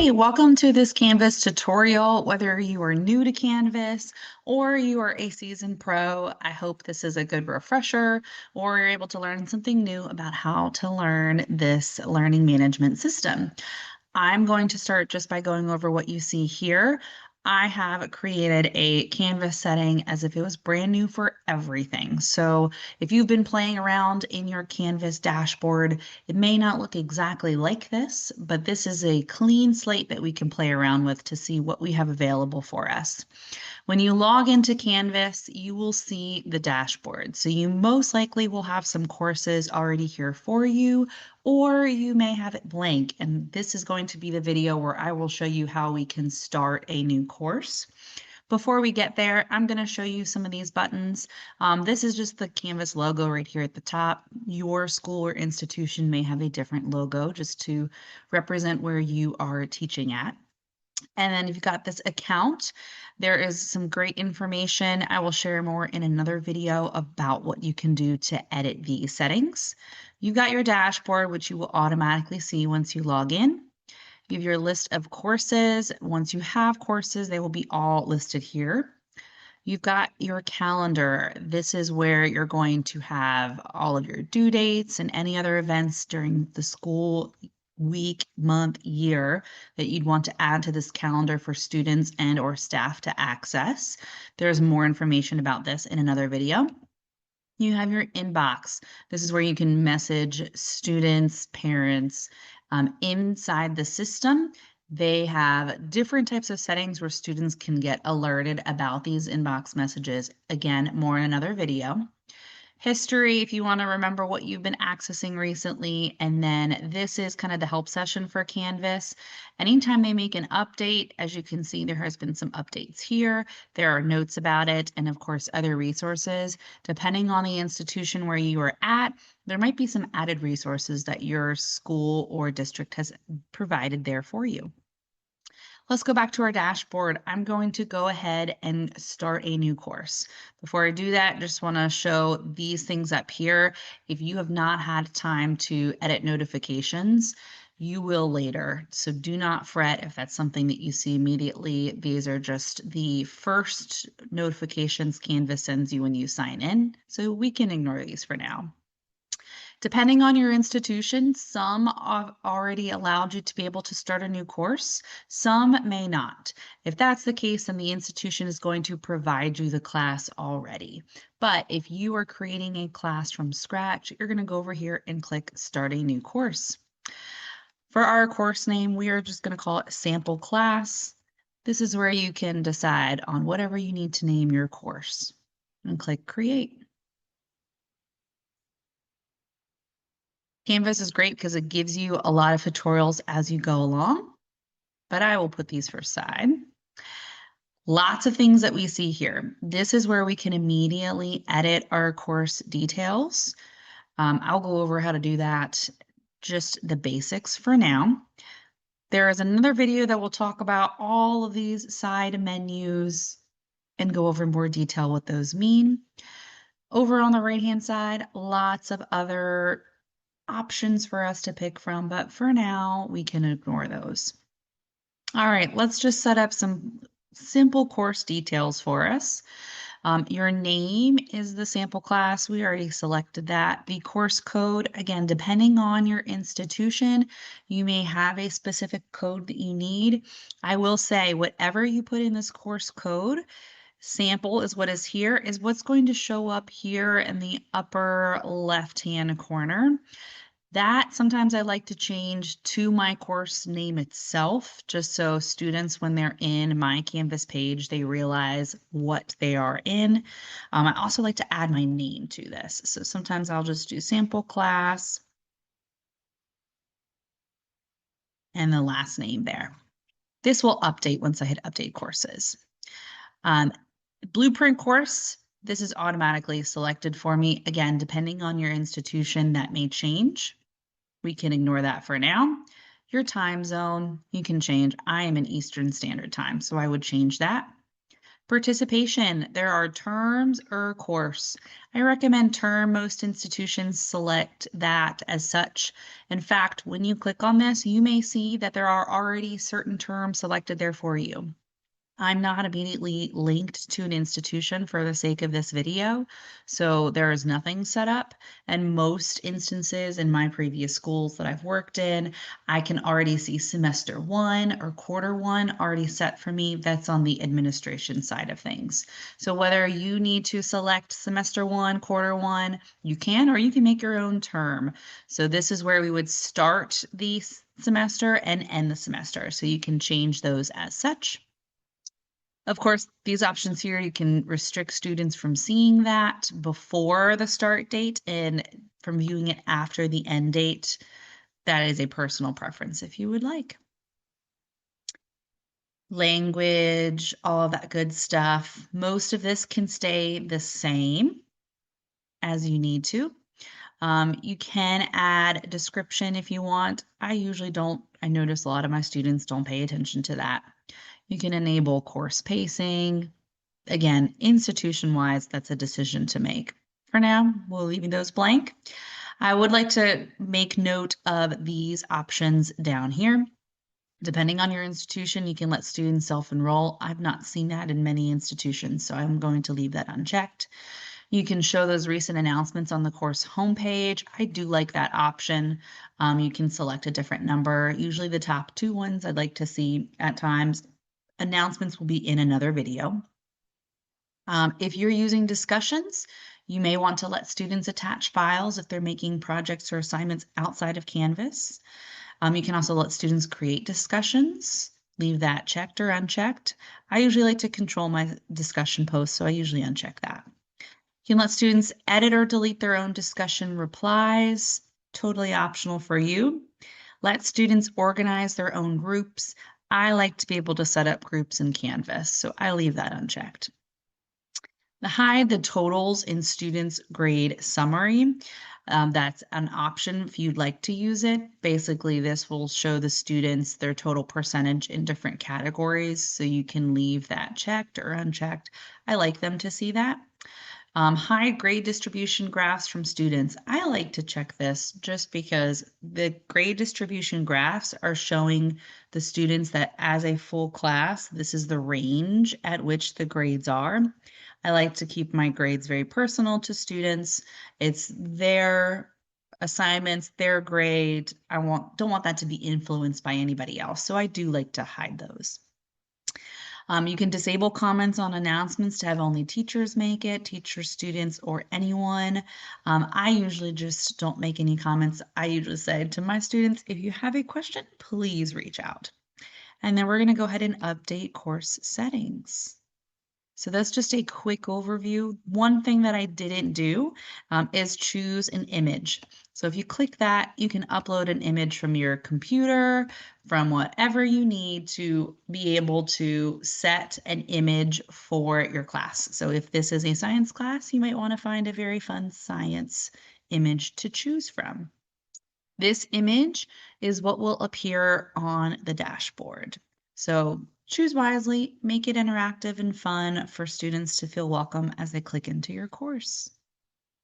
Hey, welcome to this Canvas tutorial. Whether you are new to Canvas or you are a seasoned pro, I hope this is a good refresher or you're able to learn something new about how to learn this learning management system. I'm going to start just by going over what you see here. I have created a Canvas setting as if it was brand new for everything. So if you've been playing around in your Canvas dashboard, it may not look exactly like this, but this is a clean slate that we can play around with to see what we have available for us. When you log into Canvas, you will see the dashboard. So you most likely will have some courses already here for you, or you may have it blank. And this is going to be the video where I will show you how we can start a new course. Before we get there, I'm going to show you some of these buttons. This is just the Canvas logo right here at the top. Your school or institution may have a different logo just to represent where you are teaching at. And then you've got this account. There is some great information. I will share more in another video about what you can do to edit these settings. You've got your dashboard, which you will automatically see once you log in. You have your list of courses. Once you have courses, they will be all listed here. You've got your calendar. This is where you're going to have all of your due dates and any other events during the school week, month, year that you'd want to add to this calendar for students and or staff to access. There's more information about this in another video. You have your inbox. This is where you can message students, parents inside the system. They have different types of settings where students can get alerted about these inbox messages. Again, more in another video. History, if you want to remember what you've been accessing recently. And then this is kind of the help session for Canvas. Anytime they make an update, as you can see, there has been some updates here. There are notes about it, and of course, other resources. Depending on the institution where you are at, there might be some added resources that your school or district has provided there for you. Let's go back to our dashboard. I'm going to go ahead and start a new course. Before I do that, just want to show these things up here. If you have not had time to edit notifications, you will later. So do not fret if that's something that you see immediately. These are just the first notifications Canvas sends you when you sign in. So we can ignore these for now. Depending on your institution, some have already allowed you to be able to start a new course, some may not. If that's the case, then the institution is going to provide you the class already. But if you are creating a class from scratch, you're going to go over here and click Start a New Course. For our course name, we are just going to call it Sample Class. This is where you can decide on whatever you need to name your course and click Create. Canvas is great because it gives you a lot of tutorials as you go along, but I will put these for side. Lots of things that we see here. This is where we can immediately edit our course details. I'll go over how to do that, just the basics for now. There is another video that will talk about all of these side menus and go over in more detail what those mean. Over on the right-hand side, lots of other options for us to pick from, but for now, we can ignore those. All right, let's just set up some simple course details for us. Your name is the sample class. We already selected that. The course code, again, depending on your institution, you may have a specific code that you need. I will say, whatever you put in this course code, sample is what is here, is what's going to show up here in the upper left-hand corner. That sometimes I like to change to my course name itself, just so students, when they're in my Canvas page, they realize what they are in. I also like to add my name to this. So sometimes I'll just do sample class and the last name there. This will update once I hit update courses. Blueprint course, this is automatically selected for me. Again, depending on your institution, that may change. We can ignore that for now. Your time zone, you can change. I am in Eastern Standard Time, so I would change that. Participation. There are terms or course. I recommend term. Most institutions select that as such. In fact, when you click on this, you may see that there are already certain terms selected there for you. I'm not immediately linked to an institution for the sake of this video, so there is nothing set up. And most instances in my previous schools that I've worked in, I can already see semester one or quarter one already set for me. That's on the administration side of things. So whether you need to select semester one, quarter one, you can, or you can make your own term. So this is where we would start the semester and end the semester. So you can change those as such. Of course, these options here, you can restrict students from seeing that before the start date and from viewing it after the end date. That is a personal preference if you would like. Language, all of that good stuff. Most of this can stay the same as you need to. You can add description if you want. I usually don't. I notice a lot of my students don't pay attention to that. You can enable course pacing. Again, institution-wise, that's a decision to make. For now, we'll leave those blank. I would like to make note of these options down here. Depending on your institution, you can let students self-enroll. I've not seen that in many institutions, so I'm going to leave that unchecked. You can show those recent announcements on the course homepage. I do like that option. You can select a different number. Usually the top two ones I'd like to see at times. Announcements will be in another video. If you're using discussions, you may want to let students attach files if they're making projects or assignments outside of Canvas. You can also let students create discussions, leave that checked or unchecked. I usually like to control my discussion posts, so I usually uncheck that. You can let students edit or delete their own discussion replies, totally optional for you. Let students organize their own groups. I like to be able to set up groups in Canvas, so I leave that unchecked. Hide the totals in students' grade summary. That's an option if you'd like to use it. Basically, this will show the students their total percentage in different categories, so you can leave that checked or unchecked. I like them to see that. Hide grade distribution graphs from students. I like to check this just because the grade distribution graphs are showing the students that as a full class, this is the range at which the grades are. I like to keep my grades very personal to students. It's their assignments, their grade. Don't want that to be influenced by anybody else. So I do like to hide those. You can disable comments on announcements to have only teachers make it, teachers, students, or anyone. I usually just don't make any comments. I usually say to my students, if you have a question, please reach out. And then we're going to go ahead and update course settings. So that's just a quick overview. One thing that I didn't do is choose an image. So if you click that, you can upload an image from your computer, from whatever you need to be able to set an image for your class. So if this is a science class, you might want to find a very fun science image to choose from. This image is what will appear on the dashboard. So choose wisely, make it interactive and fun for students to feel welcome as they click into your course.